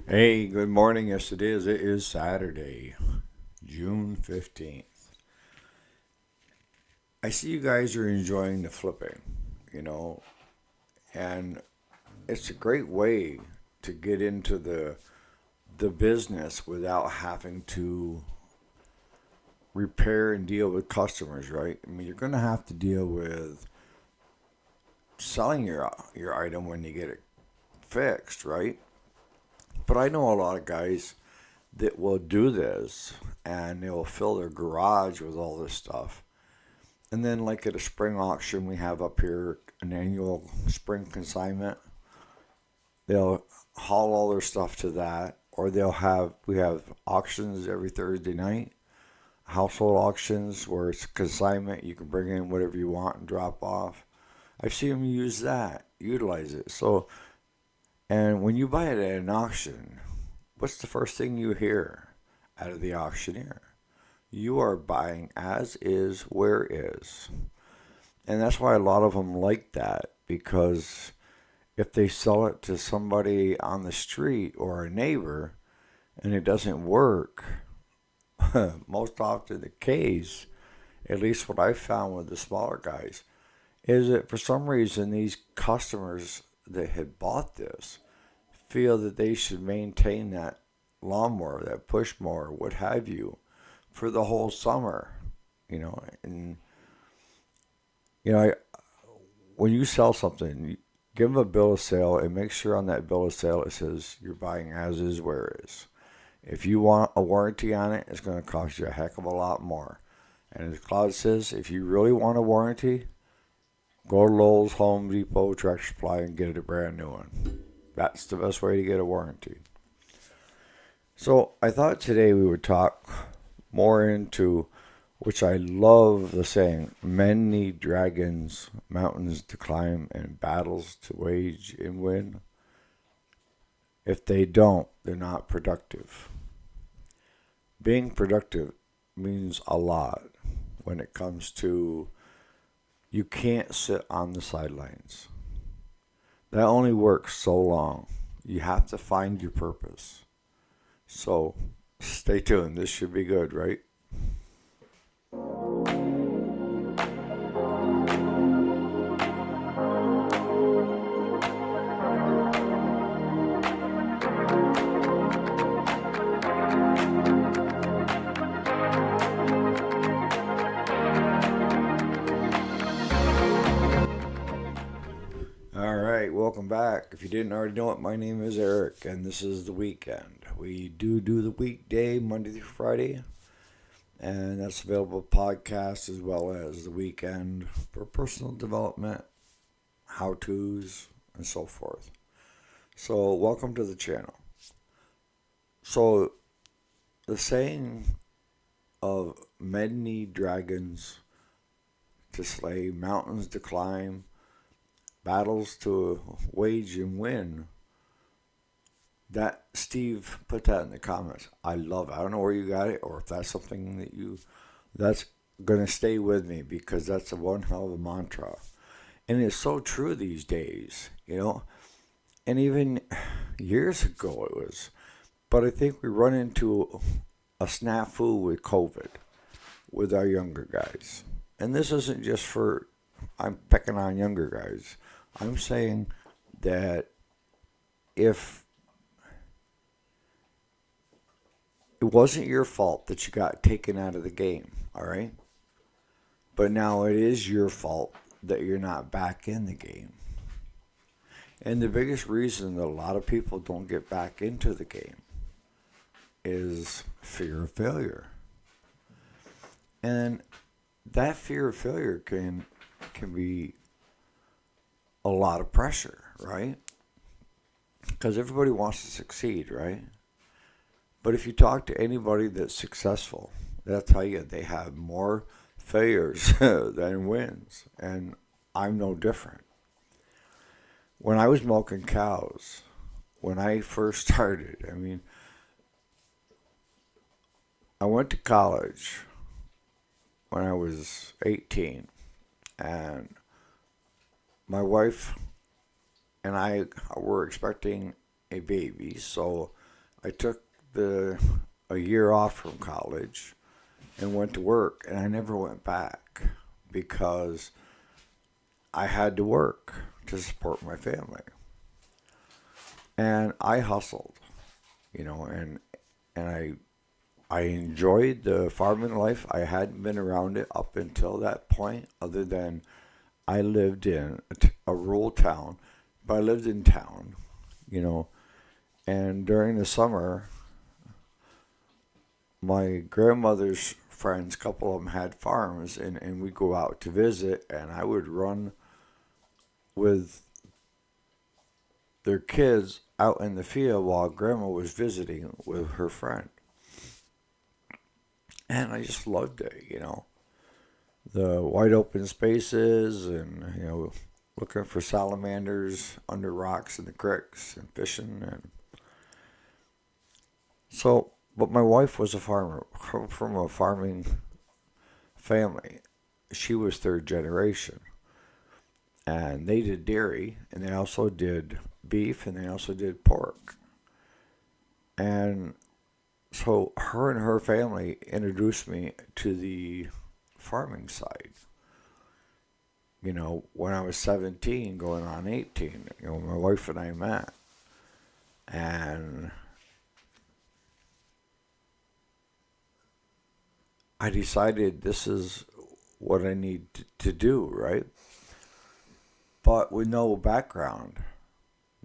Hey, good morning. Yes, it is. It is Saturday, June 15th. I see you guys are enjoying the flipping, you know, and it's a great way to get into the business without having to repair and deal with customers, right? I mean, you're going to have to deal with selling your item when you get it fixed, right? But I know a lot of guys that will do this and they'll fill their garage with all this stuff. And then, like at a spring auction we have up here, an annual spring consignment, they'll haul all their stuff to that, or we have auctions every Thursday night, household auctions where it's consignment. You can bring in whatever you want and drop off. I've seen them use that, utilize it. So, and when you buy it at an auction, what's the first thing you hear out of the auctioneer? You are buying as is, where is. And that's why a lot of them like that, because if they sell it to somebody on the street or a neighbor and it doesn't work, most often the case, at least what I've found with the smaller guys, is that for some reason these customers that had bought this feel that they should maintain that lawnmower, that push mower, what have you, for the whole summer, and you know, I, when you sell something, you give them a bill of sale and make sure on that bill of sale it says you're buying as is, where is. If you want a warranty on it, it's going to cost you a heck of a lot more. And as Claude says, if you really want a warranty, go to Lowe's, Home Depot, Tractor Supply, and get a brand new one. That's the best way to get a warranty. So I thought today we would talk more into, which I love the saying, men need dragons, mountains to climb, and battles to wage and win. If they don't, they're not productive. Being productive means a lot when it comes to you can't sit on the sidelines. That only works so long. You have to find your purpose. So stay tuned. This should be good, right? All right, welcome back. If you didn't already know it, my name is Eric, and this is the weekend. We do the weekday, Monday through Friday, and that's available podcast as well as the weekend for personal development, how tos, and so forth. So, welcome to the channel. So, the saying of men need dragons to slay, mountains to climb, battles to wage and win. That Steve put that in the comments. I love it. I don't know where you got it, or if that's something that's gonna stay with me, because that's a one hell of a mantra, and it's so true these days. And even years ago it was, but I think we run into a snafu with COVID with our younger guys, and this isn't just for I'm picking on younger guys. I'm saying that if it wasn't your fault that you got taken out of the game, all right? But now it is your fault that you're not back in the game. And the biggest reason that a lot of people don't get back into the game is fear of failure. And that fear of failure can be a lot of pressure, right? Because everybody wants to succeed, right? But if you talk to anybody that's successful, they'll tell you they have more failures than wins. And I'm no different. When I was milking cows, when I first started, I went to college when I was 18, and my wife and I were expecting a baby, so I took a year off from college and went to work, and I never went back because I had to work to support my family. And I hustled, and I enjoyed the farming life. I hadn't been around it up until that point, other than I lived in a rural town, but I lived in town, you know. And during the summer, my grandmother's friends, a couple of them had farms, and we'd go out to visit, and I would run with their kids out in the field while grandma was visiting with her friend. And I just loved it. The wide open spaces and, looking for salamanders under rocks in the creeks and fishing. And so, but my wife was a farmer from a farming family. She was third generation. And they did dairy, and they also did beef, and they also did pork. And so her and her family introduced me to the farming side. When I was 17, going on 18, my wife and I met. And I decided this is what I need to do, right? But with no background,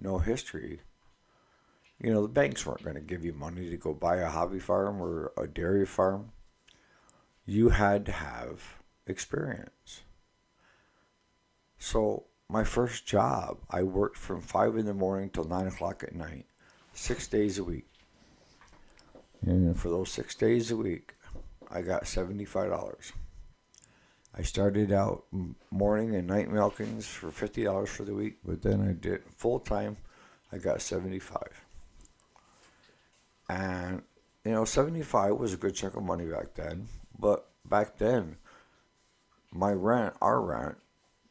no history, the banks weren't going to give you money to go buy a hobby farm or a dairy farm. You had to have experience. So my first job, I worked from 5 in the morning till 9 o'clock at night, 6 days a week. And for those 6 days a week, I got $75. I started out morning and night milkings for $50 for the week, but then I did full time. I got 75. And 75 was a good chunk of money back then. But back then, our rent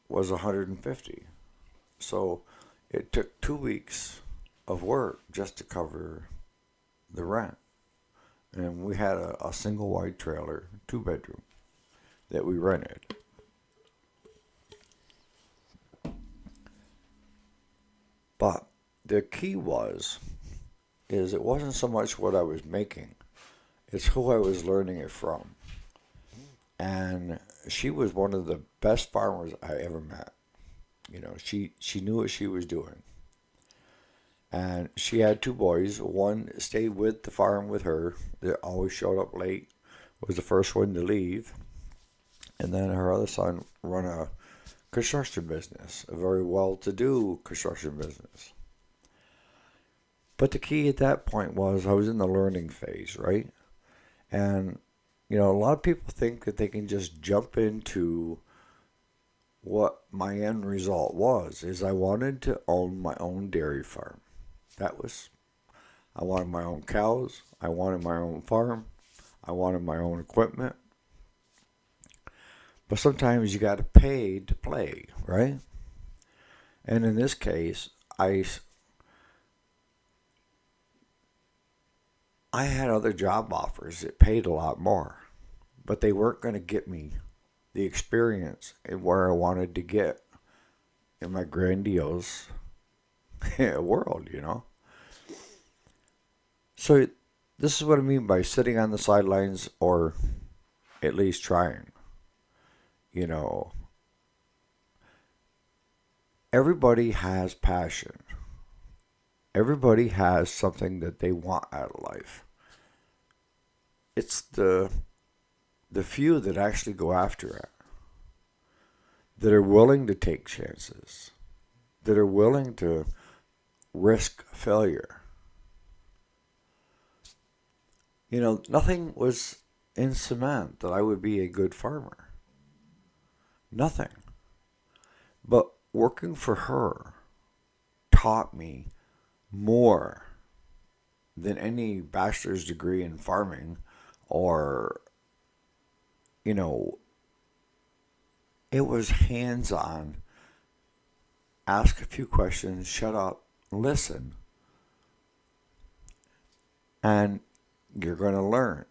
was 150. So it took 2 weeks of work just to cover the rent. And we had a single wide trailer, 2-bedroom, that we rented. But the key is it wasn't so much what I was making, it's who I was learning it from. And she was one of the best farmers I ever met. She knew what she was doing. And she had 2 boys. One stayed with the farm with her, that always showed up late, was the first one to leave. And then her other son run a construction business, a very well-to-do construction business. But the key at that point was I was in the learning phase, right? And, a lot of people think that they can just jump into what my end result was, is I wanted to own my own dairy farm. I wanted my own cows, I wanted my own farm, I wanted my own equipment. But sometimes you got to pay to play, right? And in this case, I had other job offers that paid a lot more, but they weren't going to get me the experience and where I wanted to get in my grandiose world, So this is what I mean by sitting on the sidelines, or at least trying. Everybody has passion. Everybody has something that they want out of life. It's the few that actually go after it, that are willing to take chances, that are willing to risk failure. Nothing was in cement that I would be a good farmer. Nothing. But working for her taught me more than any bachelor's degree in farming, or, it was hands-on. Ask a few questions, shut up, listen. and you're going to learn.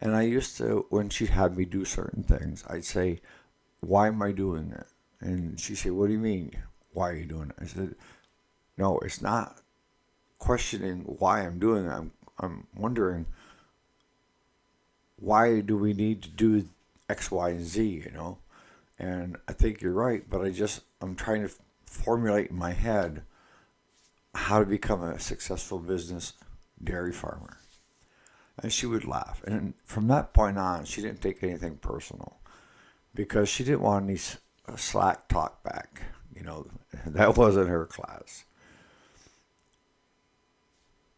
And I used to, when she had me do certain things, I'd say, why am I doing it? And she'd say, what do you mean? Why are you doing it? I said, no, it's not questioning why I'm doing it. I'm wondering, why do we need to do X, Y, and Z, And I think you're right, but I'm trying to formulate in my head how to become a successful business dairy farmer. And she would laugh. And from that point on, she didn't take anything personal because she didn't want any slack talk back. That wasn't her class.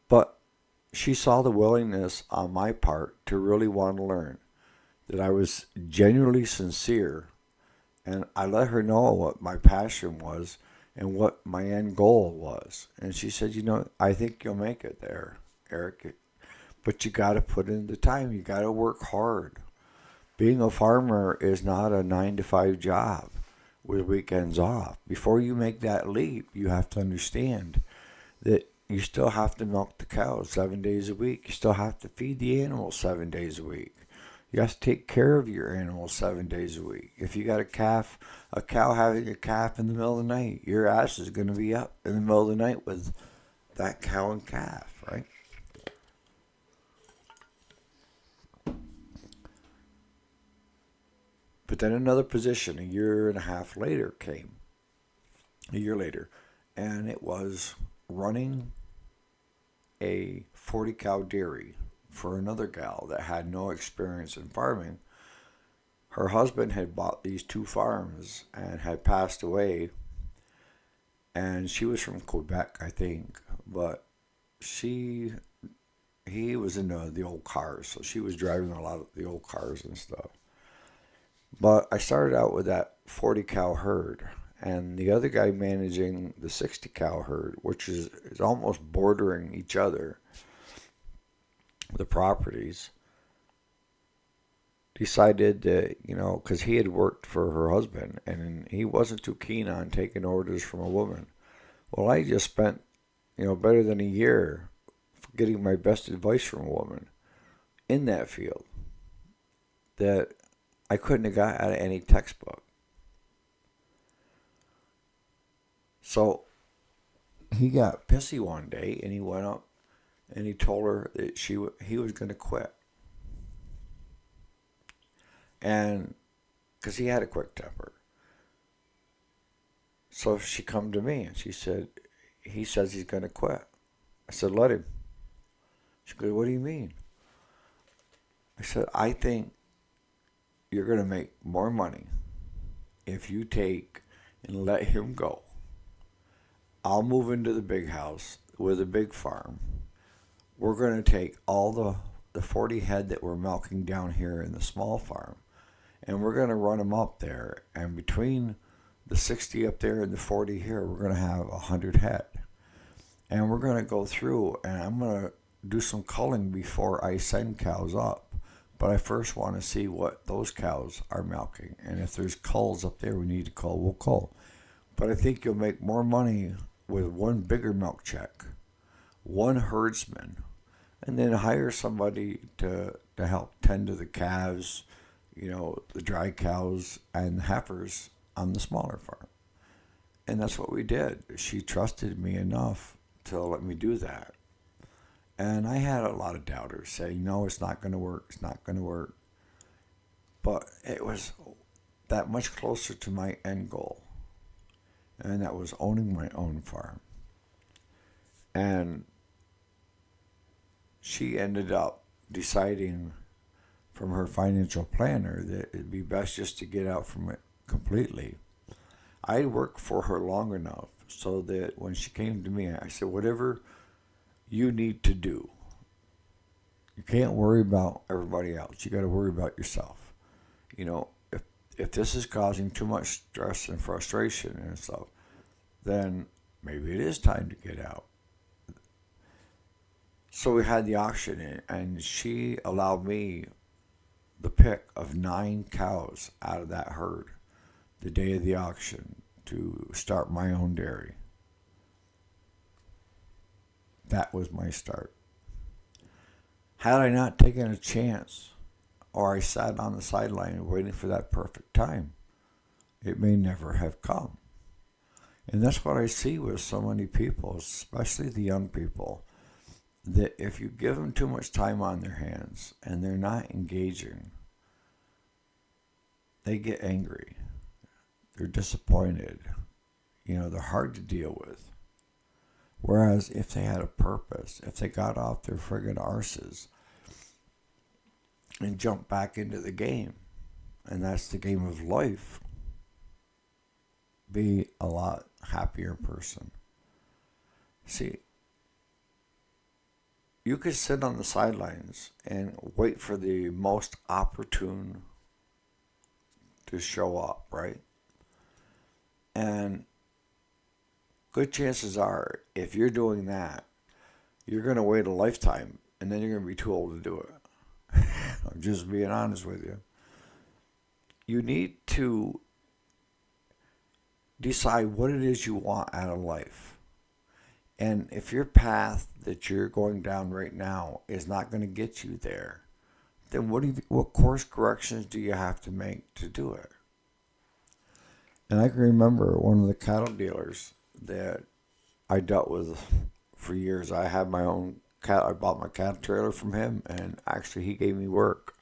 But she saw the willingness on my part to really want to learn, that I was genuinely sincere, and I let her know what my passion was and what my end goal was. And she said, I think you'll make it there, Eric. But you got to put in the time. You got to work hard. Being a farmer is not a 9 to 5 job with weekends off. Before you make that leap, you have to understand that you still have to milk the cows 7 days a week. You still have to feed the animals 7 days a week. You have to take care of your animals 7 days a week. If you got a cow having a calf in the middle of the night, your ass is going to be up in the middle of the night with that cow and calf, right? But then another position a year and a half later came, a year later, and it was running a 40 cow dairy for another gal that had no experience in farming. Her husband had bought these 2 farms and had passed away, and she was from Quebec, I think, but he was into the old cars, so she was driving a lot of the old cars and stuff. But I started out with that 40 cow herd, and the other guy managing the 60 cow herd, which is almost bordering each other, the properties, decided that, because he had worked for her husband and he wasn't too keen on taking orders from a woman. Well, I just spent, better than a year getting my best advice from a woman in that field that I couldn't have got out of any textbook. So he got pissy one day and he went up and he told her that he was going to quit. And because he had a quick temper. So she come to me and she said, he says he's going to quit. I said, let him. She goes, what do you mean? I said, I think you're going to make more money if you take and let him go. I'll move into the big house with a big farm. We're going to take all the 40 head that we're milking down here in the small farm, and we're going to run them up there. And between the 60 up there and the 40 here, we're going to have 100 head. And we're going to go through, and I'm going to do some culling before I send cows up. But I first want to see what those cows are milking. And if there's culls up there we need to cull, we'll cull. But I think you'll make more money with one bigger milk check, one herdsman, and then hire somebody to help tend to the calves, the dry cows and the heifers on the smaller farm. And that's what we did. She trusted me enough to let me do that. And I had a lot of doubters saying, no, it's not going to work. It's not going to work. But it was that much closer to my end goal. And that was owning my own farm. And she ended up deciding from her financial planner that it'd be best just to get out from it completely. I worked for her long enough so that when she came to me, I said, whatever you need to do. You can't worry about everybody else. You got to worry about yourself. If this is causing too much stress and frustration and stuff, then maybe it is time to get out. So we had the auction, and she allowed me the pick of 9 cows out of that herd the day of the auction to start my own dairy. That was my start. Had I not taken a chance, or I sat on the sideline waiting for that perfect time, it may never have come. And that's what I see with so many people, especially the young people, that if you give them too much time on their hands and they're not engaging, they get angry. They're disappointed. They're hard to deal with. Whereas if they had a purpose, if they got off their friggin' arses and jumped back into the game, and that's the game of life, be a lot happier person. See, you could sit on the sidelines and wait for the most opportune to show up, right? And good chances are, if you're doing that, you're going to wait a lifetime and then you're going to be too old to do it. I'm just being honest with you. You need to decide what it is you want out of life. And if your path that you're going down right now is not going to get you there, then what course corrections do you have to make to do it? And I can remember one of the cattle dealers that I dealt with for years. I had my own cat. I bought my cattle trailer from him, and actually he gave me work.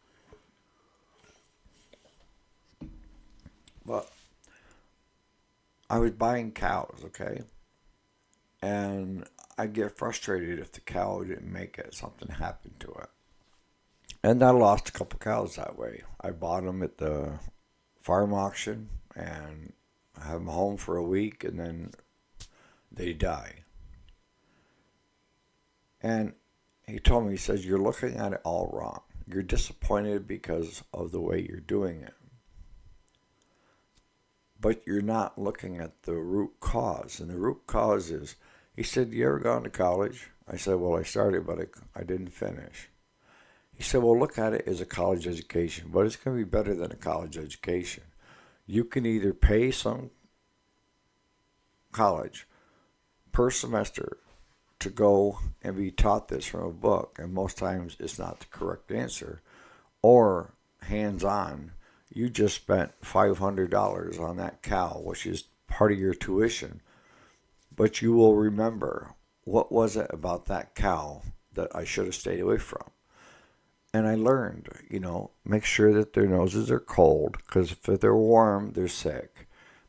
But I was buying cows, okay? And I'd get frustrated if the cow didn't make it, something happened to it. And I lost a couple cows that way. I bought them at the farm auction and I have them home for a week and then they die. And he told me, he says, you're looking at it all wrong. You're disappointed because of the way you're doing it. But you're not looking at the root cause. And the root cause is, he said, you ever gone to college? I said, well, I started, but I didn't finish. He said, well, look at it as a college education, but it's going to be better than a college education. You can either pay some college per semester to go and be taught this from a book, and most times it's not the correct answer, or hands-on. You just spent $500 on that cow, which is part of your tuition, but you will remember, what was it about that cow that I should have stayed away from? And I learned, make sure that their noses are cold, because if they're warm, they're sick.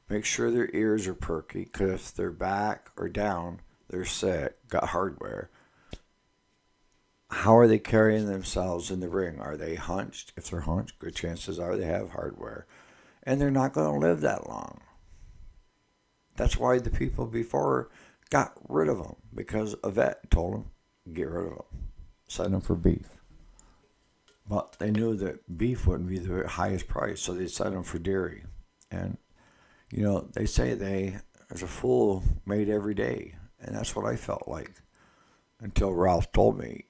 Make sure their ears are perky, because if they're back or down, they're sick, got hardware. How are they carrying themselves in the ring? Are they hunched? If they're hunched, good chances are they have hardware. And they're not going to live that long. That's why the people before got rid of them, because a vet told them, get rid of them. Send them for beef. But they knew that beef wouldn't be the highest price, so they sent them for dairy. And, they say there's a fool made every day. And that's what I felt like until Ralph told me,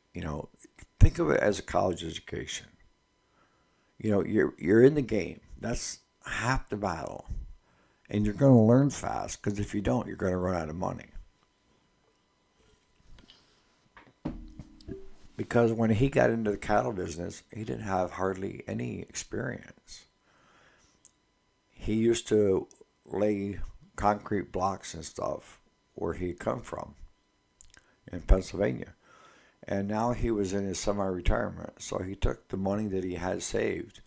think of it as a college education. You're in the game. That's half the battle. And you're going to learn fast, because if you don't, you're going to run out of money. Because when he got into the cattle business, he didn't have hardly any experience. He used to lay concrete blocks and stuff where he'd come from in Pennsylvania. And now he was in his semi-retirement, so he took the money that he had saved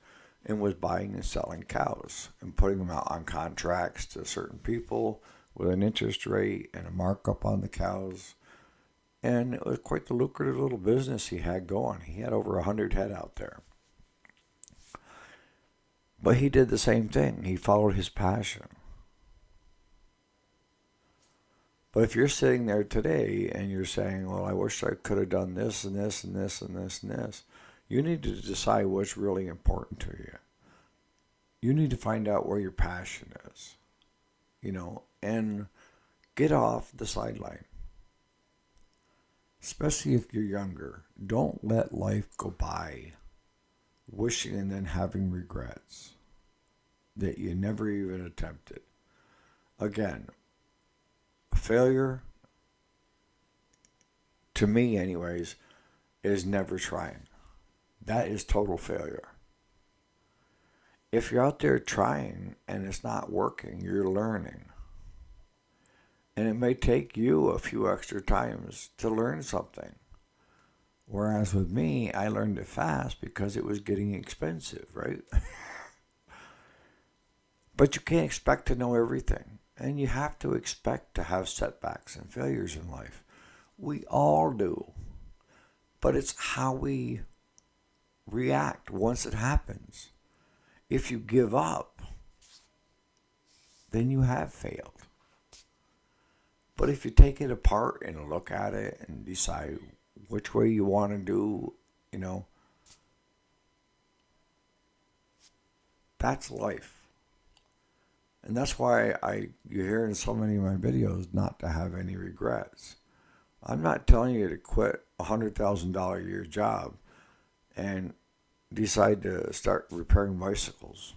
and was buying and selling cows and putting them out on contracts to certain people with an interest rate and a markup on the cows. And it was quite the lucrative little business he had going. He had over 100 head out there. But he did the same thing. He followed his passion. But if you're sitting there today and you're saying, well, I wish I could have done this and this and this and this and this, you need to decide what's really important to you. You need to find out where your passion is, and get off the sideline. Especially if you're younger. Don't let life go by wishing and then having regrets that you never even attempted. Again, failure, to me anyways, is never trying. That is total failure. If you're out there trying and it's not working, you're learning. And it may take you a few extra times to learn something. Whereas with me, I learned it fast because it was getting expensive, right? But you can't expect to know everything. And you have to expect to have setbacks and failures in life. We all do. But it's how we react once it happens. If you give up, then you have failed. But if you take it apart and look at it and decide which way you want to do, that's life. And that's why you hear in so many of my videos not to have any regrets. I'm not telling you to quit a $100,000 a year job and decide to start repairing bicycles.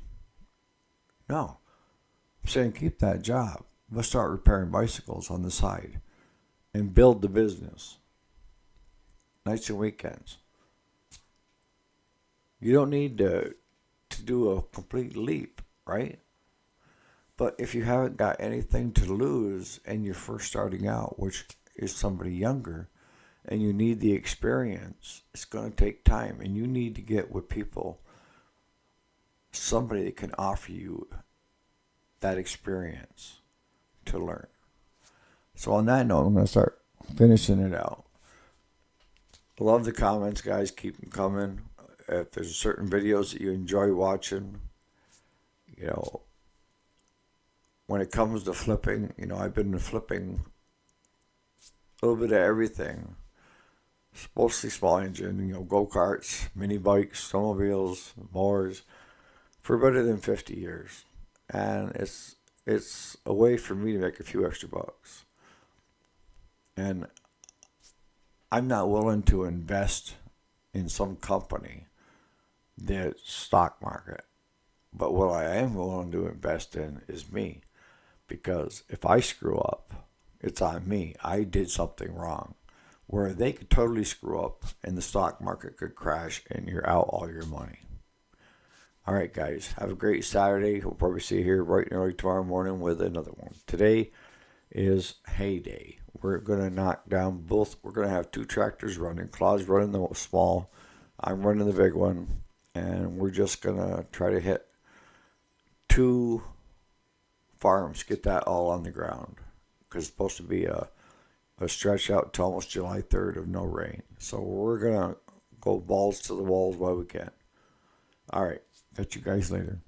No. I'm saying keep that job, but start repairing bicycles on the side and build the business. Nights and weekends. You don't need to do a complete leap, right? But if you haven't got anything to lose and you're first starting out, which is somebody younger, and you need the experience, it's going to take time. And you need to get with people, somebody that can offer you that experience to learn. So on that note, I'm going to start finishing it out. Love the comments, guys. Keep them coming. If there's certain videos that you enjoy watching, when it comes to flipping, I've been flipping a little bit of everything. Mostly small engine, go-karts, mini bikes, snowmobiles, mowers, for better than 50 years. And it's a way for me to make a few extra bucks. And I'm not willing to invest in some company that's stock market. But what I am willing to invest in is me. Because if I screw up, it's on me. I did something wrong. Where they could totally screw up and the stock market could crash and you're out all your money. All right, guys. Have a great Saturday. We'll probably see you here bright and early tomorrow morning with another one. Today is hay day. We're going to knock down both. We're going to have two tractors running. Claude's running the small. I'm running the big one. And we're just going to try to hit 2 farms. Get that all on the ground. Because it's supposed to be a stretch out to almost July 3rd of no rain. So we're going to go balls to the walls while we can. All right. Catch you guys later.